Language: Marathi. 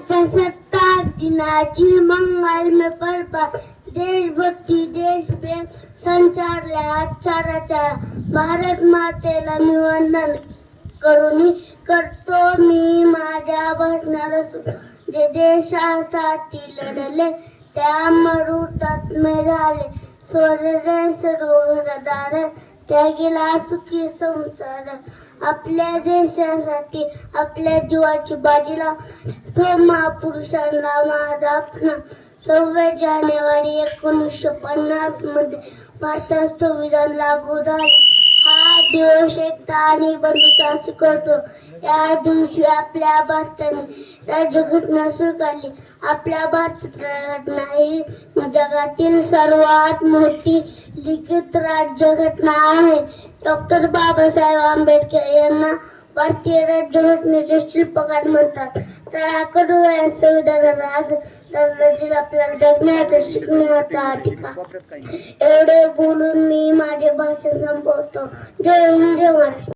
प्रजासत्ताक दिनाची मंगलमय पर्वात देशभक्ती देशप्रेम संचारल्या आजच्या रचा भारत मातेला मी वंदन करून करतो मी माझ्या भाषणात जे देशासाठी लढले त्या अमर हुतात्मे झाले स्वर्ग सर्व घरदार त्यागेला सुखी संसार आपल्या देशासाठी आपल्या जीवाची बाजी लावली तो महापुरुषांना माझा अपना 26 जानेवारी 1950 मध्ये भारतात संविधान लागू झाले. हा दिवस एकता आणि बंधुता शिकवतो. या दिवशी आपल्या भारताने राज्यघटना स्वीकारली. आपल्या भारतात राज्यघटना ही जगातील सर्वात मोठी लिखित राज्यघटना आहे. डॉक्टर बाबासाहेब आंबेडकर यांना भारतीय राज्यघटनेचे शिल्पकार म्हणतात. तर करूया संविधानाला आपल्याला जगण्याचा शिकण्याचा अधिकार. एवढे बोलून मी माझे भाषण संपवतो. जय हिंद जय महाराष्ट्र.